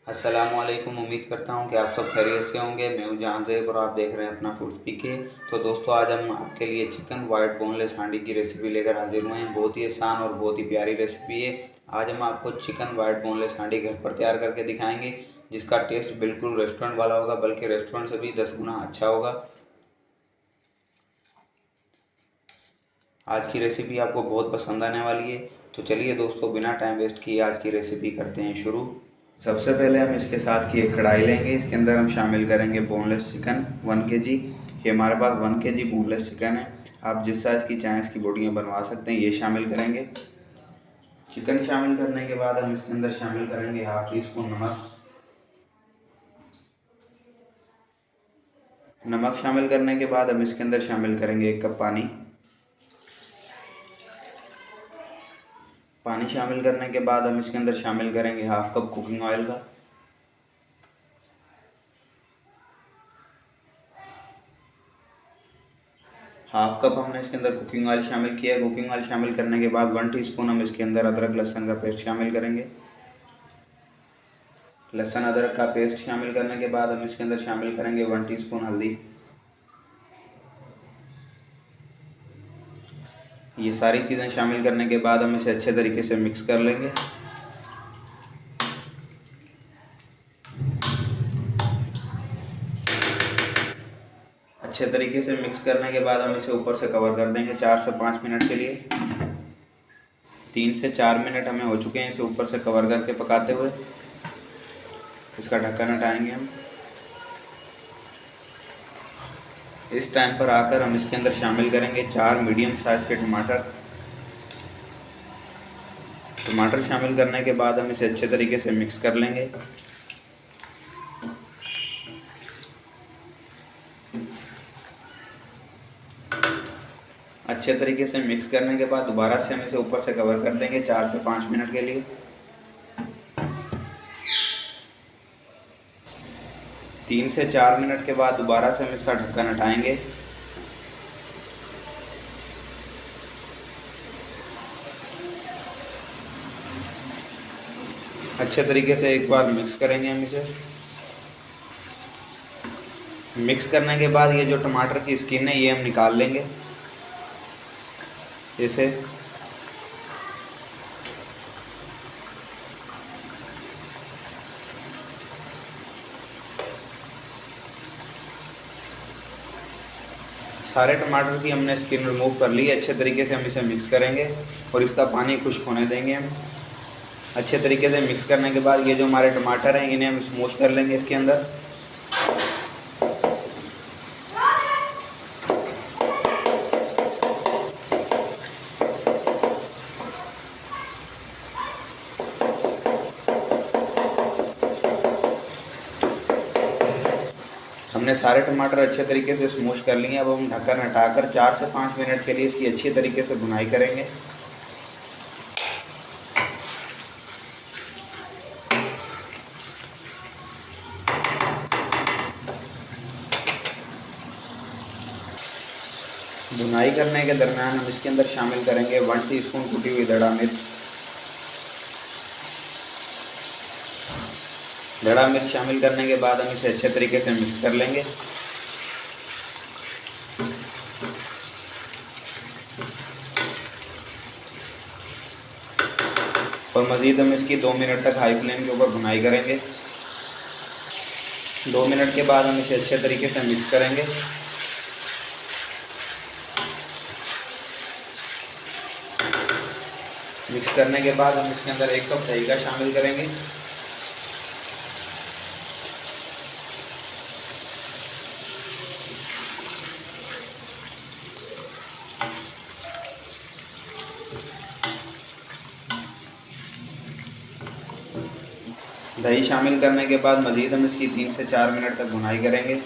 अस्सलामुअलैकुम। उम्मीद करता हूँ कि आप सब खैरियत से होंगे। मैं हूँ जहांज़ेब और आप देख रहे हैं अपना फूड पीके। तो दोस्तों, आज हम आपके लिए चिकन वाइट बोनलेस हांडी की रेसिपी लेकर हाजिर हुए हैं। बहुत ही आसान और बहुत ही प्यारी रेसिपी है। आज हम आपको चिकन वाइट बोनलेस हांडी घर पर तैयार करके दिखाएंगे, जिसका टेस्ट बिल्कुल रेस्टोरेंट वाला होगा, बल्कि रेस्टोरेंट से भी 10 गुना अच्छा होगा। आज की रेसिपी आपको बहुत पसंद आने वाली है। तो चलिए दोस्तों, बिना टाइम वेस्ट किए आज की रेसिपी करते हैं शुरू। सबसे पहले हम इसके साथ की एक कढ़ाई लेंगे। इसके अंदर हम शामिल करेंगे बोनलेस चिकन 1 kg। ये हमारे पास 1 kg बोनलेस चिकन है। आप जिस साइज़ की चाहें इसकी बोटियाँ बनवा सकते हैं। ये शामिल करेंगे। चिकन शामिल करने के बाद हम इसके अंदर शामिल करेंगे ½ टीस्पून नमक। नमक शामिल करने के बाद हम इसके अंदर शामिल करेंगे 1 कप पानी। पानी शामिल करने के बाद हम इसके अंदर शामिल करेंगे ½ कप कुकिंग ऑयल का। ½ कप हमने इसके अंदर कुकिंग ऑयल शामिल किया है। कुकिंग ऑयल शामिल करने के बाद 1 टीस्पून हम इसके अंदर अदरक लहसुन का पेस्ट शामिल करेंगे। लहसुन अदरक का पेस्ट शामिल करने के बाद हम इसके अंदर शामिल करेंगे 1 टीस्पून हल्दी। ये सारी चीज़ें शामिल करने के बाद हम इसे अच्छे तरीके से मिक्स कर लेंगे। अच्छे तरीके से मिक्स करने के बाद हम इसे ऊपर से कवर कर देंगे 4 से 5 मिनट के लिए। 3 से 4 मिनट हमें हो चुके हैं इसे ऊपर से कवर करके पकाते हुए। इसका ढक्कन हटाएंगे हम। इस टाइम पर आकर हम इसके अंदर शामिल करेंगे 4 मीडियम साइज़ के टमाटर। टमाटर शामिल करने के बाद हम इसे अच्छे तरीके से मिक्स कर लेंगे। अच्छे तरीके से मिक्स करने के बाद दोबारा से हम इसे ऊपर से कवर कर देंगे 4 से 5 मिनट के लिए। 3 से 4 मिनट के बाद दोबारा से हम इसका ढक्कन हटाएंगे। अच्छे तरीके से एक बार मिक्स करेंगे हम इसे। मिक्स करने के बाद ये जो टमाटर की स्किन है ये हम निकाल लेंगे इसे। सारे टमाटर की हमने स्किन रिमूव कर ली है। अच्छे तरीके से हम इसे मिक्स करेंगे और इसका पानी खुश्क होने देंगे हम। अच्छे तरीके से मिक्स करने के बाद ये जो हमारे टमाटर हैं इन्हें हम स्मैश कर लेंगे इसके अंदर। हमने सारे टमाटर अच्छे तरीके से स्मैश कर लिए। अब हम ढक्कन हटाकर 4 से 5 मिनट के लिए इसकी अच्छी तरीके से भुनाई करेंगे। भुनाई करने के दरमियान हम इसके अंदर शामिल करेंगे 1 टीस्पून कुटी हुई दड़ा मिर्च। दड़ा मिर्च शामिल करने के बाद हम इसे अच्छे तरीके से मिक्स कर लेंगे। और मज़ीद हम इसकी 2 मिनट तक हाई फ्लेम के ऊपर भुनाई करेंगे। 2 मिनट के बाद हम इसे अच्छे तरीके से मिक्स करेंगे। मिक्स करने के बाद हम इसके अंदर 1 कप दही का शामिल करेंगे। दही शामिल करने के बाद मज़ीद हम इसकी 3 से 4 मिनट तक भुनाई करेंगे।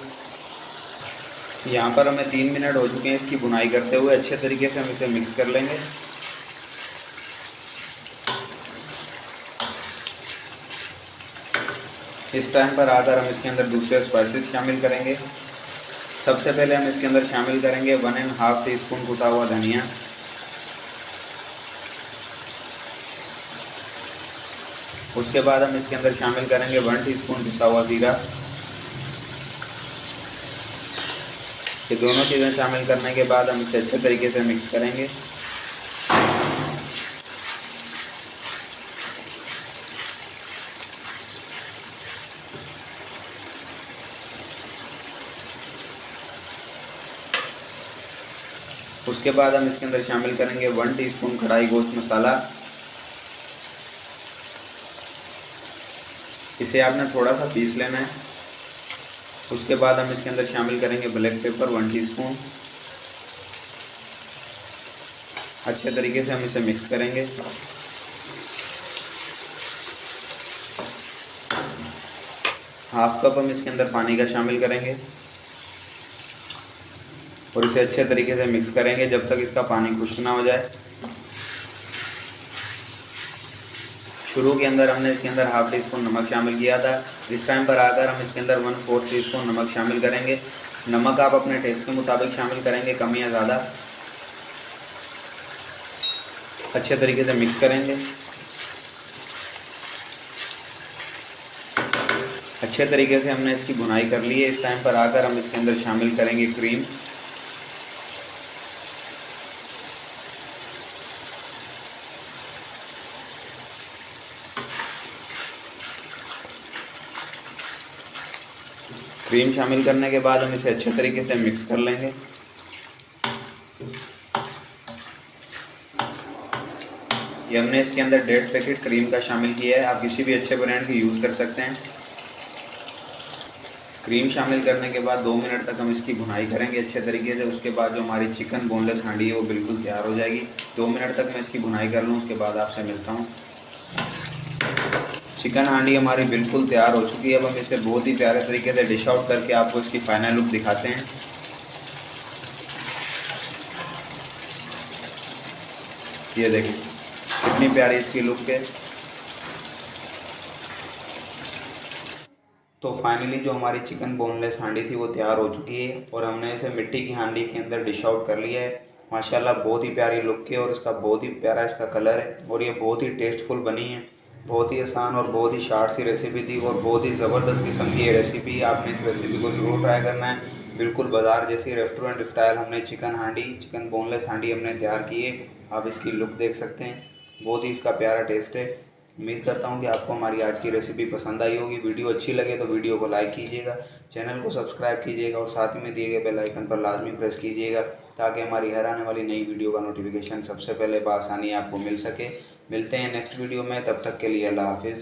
यहाँ पर हमें 3 मिनट हो चुके हैं इसकी भुनाई करते हुए। अच्छे तरीके से हम इसे मिक्स कर लेंगे। इस टाइम पर आकर हम इसके अंदर दूसरे स्पाइसेस शामिल करेंगे। सबसे पहले हम इसके अंदर शामिल करेंगे 1½ टीस्पून कुटा हुआ धनिया। उसके बाद हम इसके अंदर शामिल करेंगे 1 टीस्पून पिसा हुआ ज़ीरा। ये दोनों चीज़ें शामिल करने के बाद हम इसे अच्छे तरीके से मिक्स करेंगे। उसके बाद हम इसके अंदर शामिल करेंगे 1 टीस्पून कढ़ाई गोश्त मसाला। इसे आपने थोड़ा सा पीस लेना है। उसके बाद हम इसके अंदर शामिल करेंगे ब्लैक पेपर 1 टीस्पून। अच्छे तरीके से हम इसे मिक्स करेंगे। हाफ कप हम इसके अंदर पानी का शामिल करेंगे और इसे अच्छे तरीके से मिक्स करेंगे जब तक इसका पानी खुश्क ना हो जाए। शुरू के अंदर हमने इसके अंदर हाफ टीस्पून नमक शामिल किया था। इस टाइम पर आकर हम इसके अंदर 1/4 टीस्पून नमक शामिल करेंगे। नमक आप अपने टेस्ट के मुताबिक शामिल करेंगे, कम या ज़्यादा। अच्छे तरीके से मिक्स करेंगे। अच्छे तरीके से हमने इसकी भुनाई कर ली है। इस टाइम पर आकर हम इसके अंदर शामिल करेंगे क्रीम। क्रीम शामिल करने के बाद हम इसे अच्छे तरीके से मिक्स कर लेंगे। ये हमने इसके अंदर 1.5 पैकेट क्रीम का शामिल किया है। आप किसी भी अच्छे ब्रांड की यूज़ कर सकते हैं। क्रीम शामिल करने के बाद 2 मिनट तक हम इसकी भुनाई करेंगे अच्छे तरीके से। उसके बाद जो हमारी चिकन बोनलेस हांडी है वो बिल्कुल तैयार हो जाएगी। 2 मिनट तक मैं इसकी भुनाई कर लूँ, उसके बाद आपसे मिलता हूँ। चिकन हांडी हमारी बिल्कुल तैयार हो चुकी है। अब हम इसे बहुत ही प्यारे तरीके से डिश आउट करके आपको इसकी फाइनल लुक दिखाते हैं। ये देखिए कितनी प्यारी इसकी लुक है। तो फाइनली जो हमारी चिकन बोनलेस हांडी थी वो तैयार हो चुकी है और हमने इसे मिट्टी की हांडी के अंदर डिश आउट कर लिया है। माशाल्लाह बहुत ही प्यारी लुक है और इसका बहुत ही प्यारा इसका कलर है और ये बहुत ही टेस्टफुल बनी है। बहुत ही आसान और बहुत ही शार्ट सी रेसिपी थी और बहुत ही ज़बरदस्त किस्म की ये रेसिपी। आपने इस रेसिपी को ज़रूर ट्राई करना है। बिल्कुल बाज़ार जैसी रेस्टोरेंट स्टाइल हमने चिकन बोनलेस हांडी हमने तैयार की है। आप इसकी लुक देख सकते हैं, बहुत ही इसका प्यारा टेस्ट है। उम्मीद करता हूँ कि आपको हमारी आज की रेसिपी पसंद आई होगी। वीडियो अच्छी लगे तो वीडियो को लाइक कीजिएगा, चैनल को सब्सक्राइब कीजिएगा और साथ ही में दिए गए बेल आइकन पर लाजमी प्रेस कीजिएगा ताकि हमारी हर आने वाली नई वीडियो का नोटिफिकेशन सबसे पहले बआसानी आपको मिल सके। मिलते हैं नेक्स्ट वीडियो में, तब तक के लिए अल्लाह हाफिज़।